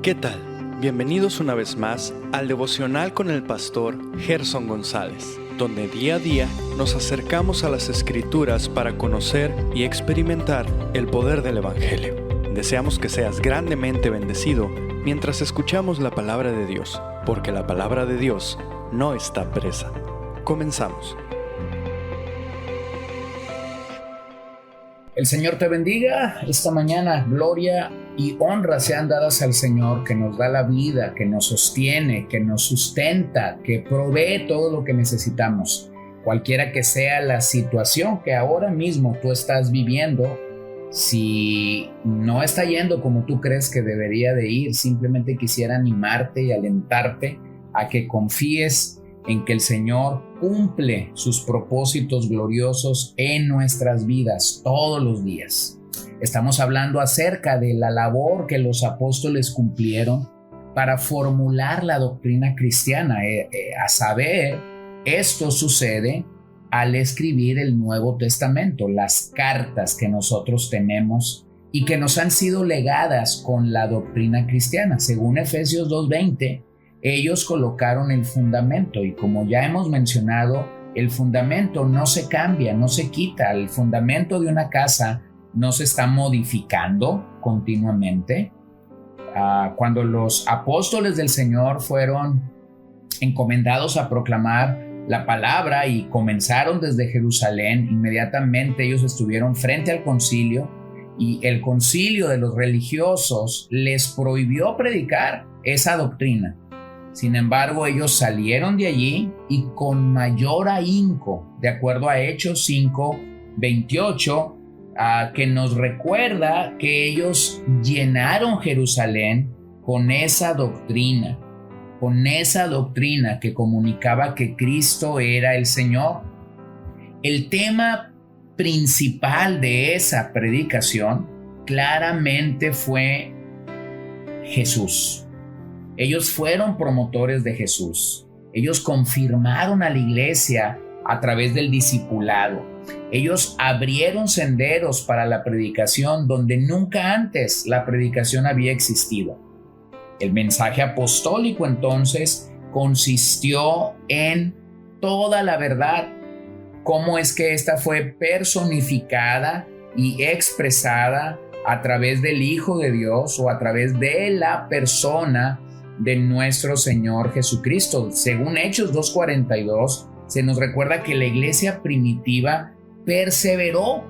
¿Qué tal? Bienvenidos una vez más al devocional con el pastor Gerson González, donde día a día nos acercamos a las Escrituras para conocer y experimentar el poder del Evangelio. Deseamos que seas grandemente bendecido mientras escuchamos la palabra de Dios, porque la palabra de Dios no está presa. Comenzamos. El Señor te bendiga esta mañana. Gloria y honra sean dadas al Señor, que nos da la vida, que nos sostiene, que nos sustenta, que provee todo lo que necesitamos. Cualquiera que sea la situación que ahora mismo tú estás viviendo, si no está yendo como tú crees que debería de ir, simplemente quisiera animarte y alentarte a que confíes en que el Señor cumple sus propósitos gloriosos en nuestras vidas todos los días. Estamos hablando acerca de la labor que los apóstoles cumplieron para formular la doctrina cristiana. A saber, esto sucede al escribir el Nuevo Testamento, las cartas que nosotros tenemos y que nos han sido legadas con la doctrina cristiana. Según Efesios 2:20, ellos colocaron el fundamento, y como ya hemos mencionado, el fundamento no se cambia, no se quita. El fundamento de una casa no se está modificando continuamente. Cuando los apóstoles del Señor fueron encomendados a proclamar la palabra y comenzaron desde Jerusalén, inmediatamente ellos estuvieron frente al concilio, y el concilio de los religiosos les prohibió predicar esa doctrina. Sin embargo, ellos salieron de allí y con mayor ahínco, de acuerdo a Hechos 5:28, que nos recuerda que ellos llenaron Jerusalén con esa doctrina que comunicaba que Cristo era el Señor. El tema principal de esa predicación claramente fue Jesús. Ellos fueron promotores de Jesús. Ellos confirmaron a la iglesia a través del discipulado. Ellos abrieron senderos para la predicación donde nunca antes la predicación había existido. El mensaje apostólico entonces consistió en toda la verdad. Cómo es que esta fue personificada y expresada a través del Hijo de Dios o a través de la persona de nuestro Señor Jesucristo. Según Hechos 2:42, se nos recuerda que la iglesia primitiva perseveró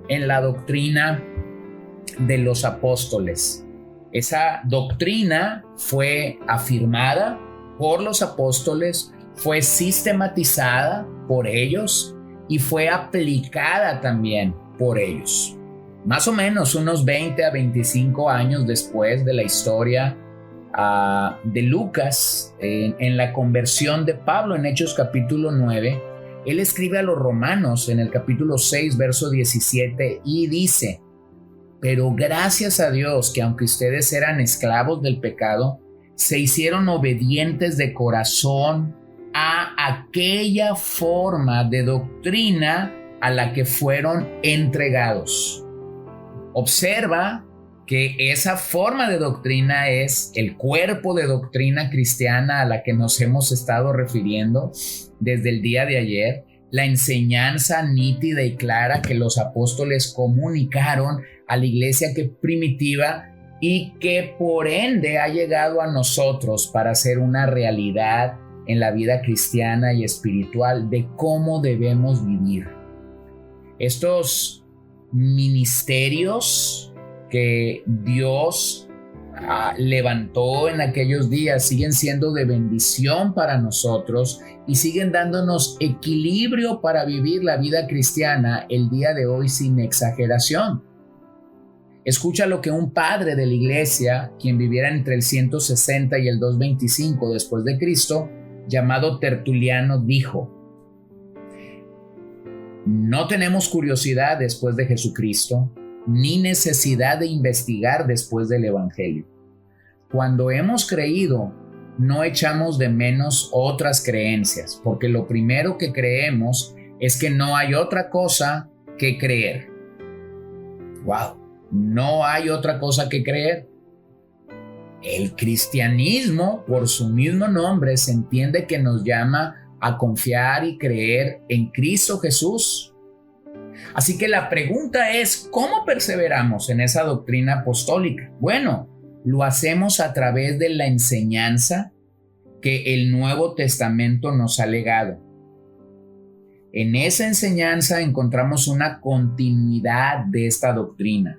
en la doctrina de los apóstoles. Esa doctrina fue afirmada por los apóstoles, fue sistematizada por ellos y fue aplicada también por ellos. Más o menos unos 20 a 25 años después de la historia de Lucas, en la conversión de Pablo en Hechos capítulo 9, él escribe a los romanos en el capítulo 6, verso 17, y dice: pero gracias a Dios que aunque ustedes eran esclavos del pecado, se hicieron obedientes de corazón a aquella forma de doctrina a la que fueron entregados. Observa que esa forma de doctrina es el cuerpo de doctrina cristiana a la que nos hemos estado refiriendo desde el día de ayer, la enseñanza nítida y clara que los apóstoles comunicaron a la iglesia primitiva y que por ende ha llegado a nosotros para ser una realidad en la vida cristiana y espiritual de cómo debemos vivir. Estos ministerios que Dios levantó en aquellos días siguen siendo de bendición para nosotros y siguen dándonos equilibrio para vivir la vida cristiana el día de hoy sin exageración. Escucha lo que un padre de la iglesia, quien viviera entre el 160 y el 225 después de Cristo, llamado Tertuliano, dijo: no tenemos curiosidad después de Jesucristo, ni necesidad de investigar después del Evangelio. Cuando hemos creído, no echamos de menos otras creencias, porque lo primero que creemos es que no hay otra cosa que creer. ¡Wow! No hay otra cosa que creer. El cristianismo, por su mismo nombre, se entiende que nos llama a confiar y creer en Cristo Jesús. Así que la pregunta es, ¿cómo perseveramos en esa doctrina apostólica? Bueno, lo hacemos a través de la enseñanza que el Nuevo Testamento nos ha legado. En esa enseñanza encontramos una continuidad de esta doctrina.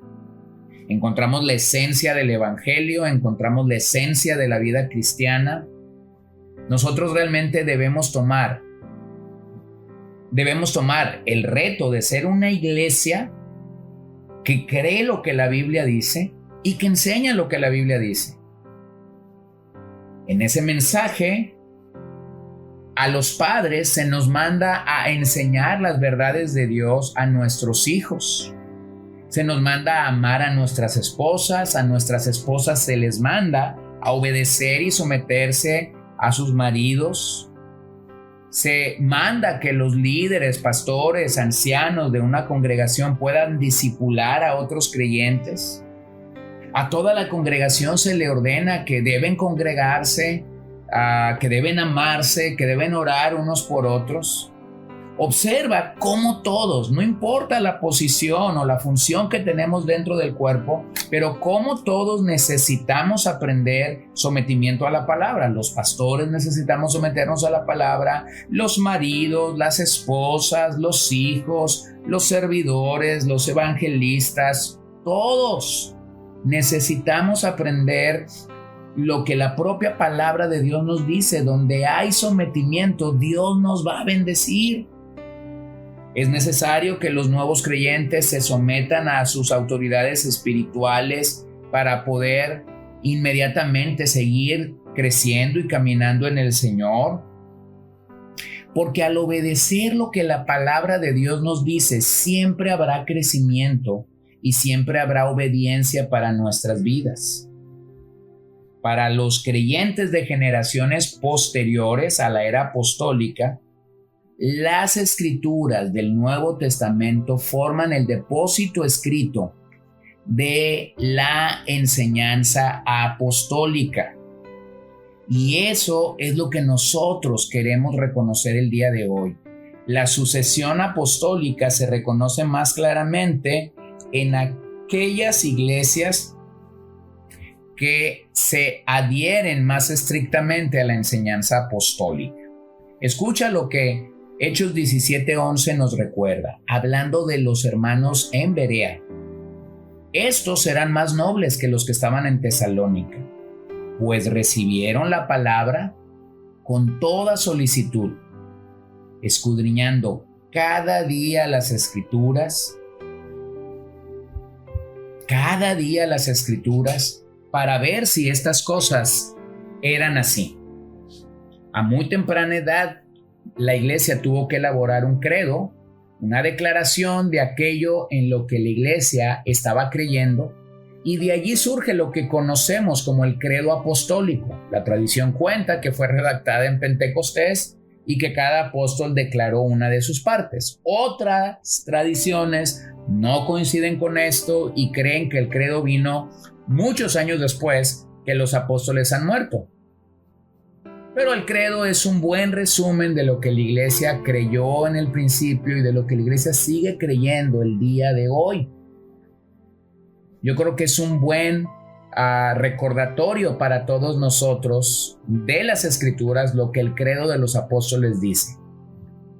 Encontramos la esencia del Evangelio, encontramos la esencia de la vida cristiana. Nosotros realmente debemos tomar el reto de ser una iglesia que cree lo que la Biblia dice y que enseña lo que la Biblia dice. En ese mensaje, a los padres se nos manda a enseñar las verdades de Dios a nuestros hijos. Se nos manda a amar a nuestras esposas se les manda a obedecer y someterse a sus maridos. Se manda que los líderes, pastores, ancianos de una congregación puedan discipular a otros creyentes. A toda la congregación se le ordena que deben congregarse, que deben amarse, que deben orar unos por otros. Observa cómo todos, no importa la posición o la función que tenemos dentro del cuerpo, pero cómo todos necesitamos aprender sometimiento a la palabra. Los pastores necesitamos someternos a la palabra, los maridos, las esposas, los hijos, los servidores, los evangelistas, todos necesitamos aprender lo que la propia palabra de Dios nos dice. Donde hay sometimiento, Dios nos va a bendecir. Es necesario que los nuevos creyentes se sometan a sus autoridades espirituales para poder inmediatamente seguir creciendo y caminando en el Señor. Porque al obedecer lo que la palabra de Dios nos dice, siempre habrá crecimiento y siempre habrá obediencia para nuestras vidas. Para los creyentes de generaciones posteriores a la era apostólica, las escrituras del Nuevo Testamento forman el depósito escrito de la enseñanza apostólica. Y eso es lo que nosotros queremos reconocer el día de hoy. La sucesión apostólica se reconoce más claramente en aquellas iglesias que se adhieren más estrictamente a la enseñanza apostólica. Escucha lo que Hechos 17:11 nos recuerda, hablando de los hermanos en Berea. Estos eran más nobles que los que estaban en Tesalónica, pues recibieron la palabra con toda solicitud, escudriñando cada día las escrituras, para ver si estas cosas eran así. A muy temprana edad, la iglesia tuvo que elaborar un credo, una declaración de aquello en lo que la iglesia estaba creyendo, y de allí surge lo que conocemos como el credo apostólico. La tradición cuenta que fue redactada en Pentecostés y que cada apóstol declaró una de sus partes. Otras tradiciones no coinciden con esto y creen que el credo vino muchos años después que los apóstoles han muerto. Pero el credo es un buen resumen de lo que la iglesia creyó en el principio y de lo que la iglesia sigue creyendo el día de hoy. Yo creo que es un buen recordatorio para todos nosotros de las escrituras lo que el credo de los apóstoles dice.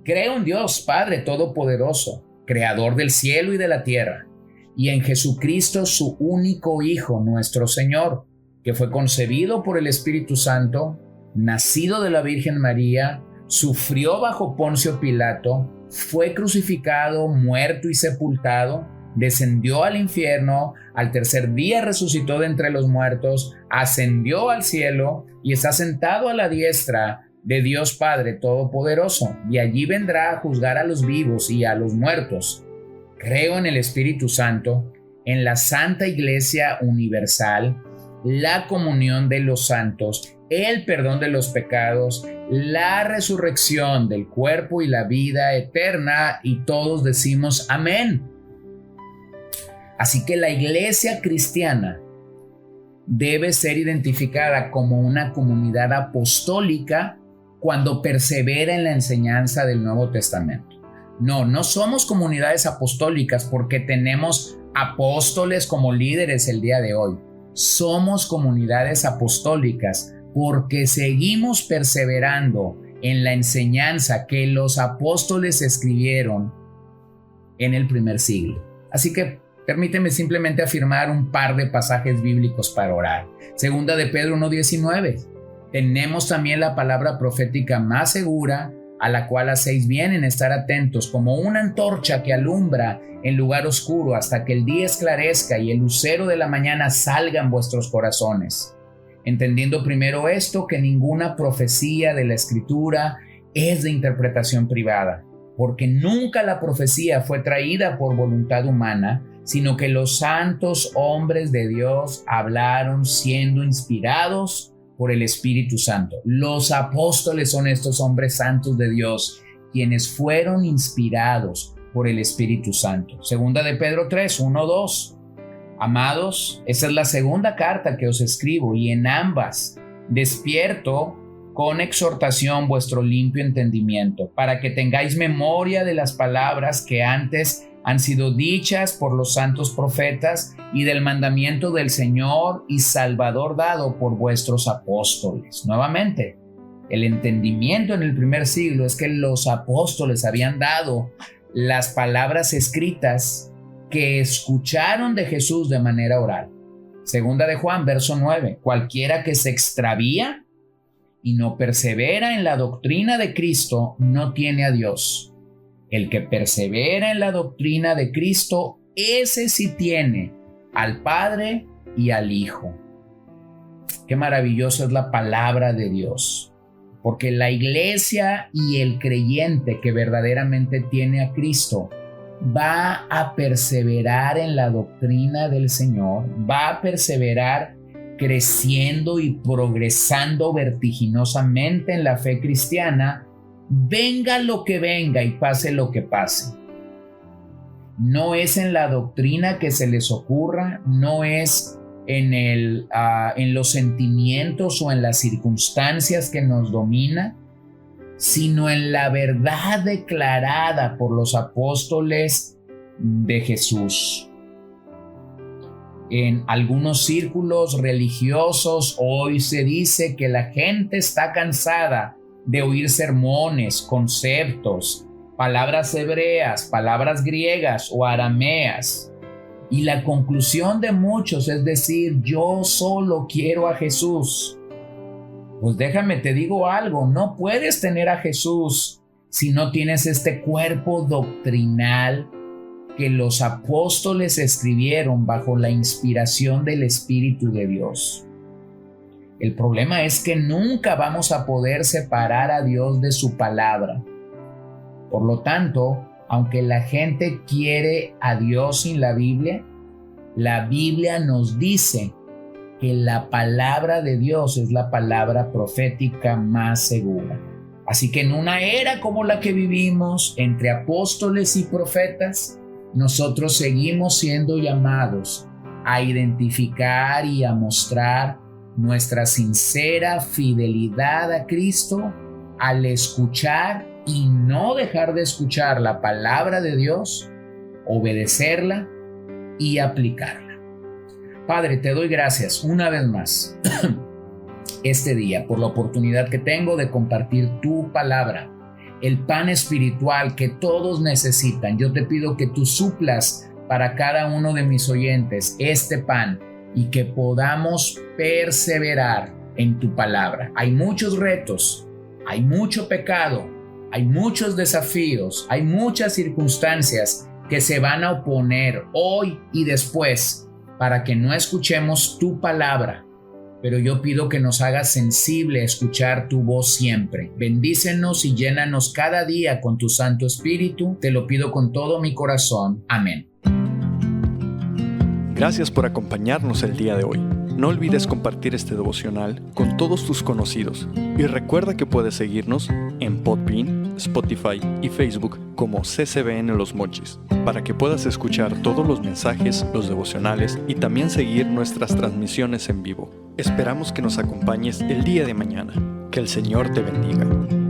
Creo en Dios Padre Todopoderoso, creador del cielo y de la tierra, y en Jesucristo, su único Hijo, nuestro Señor, que fue concebido por el Espíritu Santo, nacido de la Virgen María, sufrió bajo Poncio Pilato, fue crucificado, muerto y sepultado, descendió al infierno, al tercer día resucitó de entre los muertos, ascendió al cielo y está sentado a la diestra de Dios Padre Todopoderoso, y allí vendrá a juzgar a los vivos y a los muertos. Creo en el Espíritu Santo, en la Santa Iglesia Universal, la comunión de los santos, el perdón de los pecados, la resurrección del cuerpo y la vida eterna, y todos decimos amén. Así que la iglesia cristiana debe ser identificada como una comunidad apostólica cuando persevera en la enseñanza del Nuevo Testamento. No somos comunidades apostólicas porque tenemos apóstoles como líderes el día de hoy. Somos comunidades apostólicas porque seguimos perseverando en la enseñanza que los apóstoles escribieron en el primer siglo. Así que permíteme simplemente afirmar un par de pasajes bíblicos para orar. Segunda de Pedro 1:19. Tenemos también la palabra profética más segura, a la cual hacéis bien en estar atentos, como una antorcha que alumbra en lugar oscuro hasta que el día esclarezca y el lucero de la mañana salga en vuestros corazones. Entendiendo primero esto, que ninguna profecía de la Escritura es de interpretación privada, porque nunca la profecía fue traída por voluntad humana, sino que los santos hombres de Dios hablaron siendo inspirados por el Espíritu Santo. Los apóstoles son estos hombres santos de Dios, quienes fueron inspirados por el Espíritu Santo. Segunda de Pedro 3, 1, 2. Amados, esa es la segunda carta que os escribo, y en ambas despierto con exhortación vuestro limpio entendimiento, para que tengáis memoria de las palabras que antes han sido dichas por los santos profetas y del mandamiento del Señor y Salvador dado por vuestros apóstoles. Nuevamente, el entendimiento en el primer siglo es que los apóstoles habían dado las palabras escritas que escucharon de Jesús de manera oral. Segunda de Juan, verso 9. Cualquiera que se extravía y no persevera en la doctrina de Cristo no tiene a Dios. El que persevera en la doctrina de Cristo, ese sí tiene al Padre y al Hijo. Qué maravillosa es la palabra de Dios, porque la iglesia y el creyente que verdaderamente tiene a Cristo va a perseverar en la doctrina del Señor, va a perseverar creciendo y progresando vertiginosamente en la fe cristiana, venga lo que venga y pase lo que pase. No es en la doctrina que se les ocurra, no es en los sentimientos o en las circunstancias que nos domina, sino en la verdad declarada por los apóstoles de Jesús. En algunos círculos religiosos hoy se dice que la gente está cansada de oír sermones, conceptos, palabras hebreas, palabras griegas o arameas. Y la conclusión de muchos es decir, yo solo quiero a Jesús. Pues déjame te digo algo, no puedes tener a Jesús si no tienes este cuerpo doctrinal que los apóstoles escribieron bajo la inspiración del Espíritu de Dios. El problema es que nunca vamos a poder separar a Dios de su palabra. Por lo tanto, aunque la gente quiere a Dios sin la Biblia nos dice que la palabra de Dios es la palabra profética más segura. Así que en una era como la que vivimos, entre apóstoles y profetas, nosotros seguimos siendo llamados a identificar y a mostrar nuestra sincera fidelidad a Cristo al escuchar y no dejar de escuchar la palabra de Dios, obedecerla y aplicarla. Padre, te doy gracias una vez más este día por la oportunidad que tengo de compartir tu palabra, el pan espiritual que todos necesitan. Yo te pido que tú suplas para cada uno de mis oyentes este pan y que podamos perseverar en tu palabra. Hay muchos retos, hay mucho pecado, hay muchos desafíos, hay muchas circunstancias que se van a oponer hoy y después para que no escuchemos tu palabra. Pero yo pido que nos hagas sensible a escuchar tu voz siempre. Bendícenos y llénanos cada día con tu Santo Espíritu. Te lo pido con todo mi corazón. Amén. Gracias por acompañarnos el día de hoy. No olvides compartir este devocional con todos tus conocidos y recuerda que puedes seguirnos en Podbean, Spotify y Facebook como CCBN Los Mochis para que puedas escuchar todos los mensajes, los devocionales y también seguir nuestras transmisiones en vivo. Esperamos que nos acompañes el día de mañana. Que el Señor te bendiga.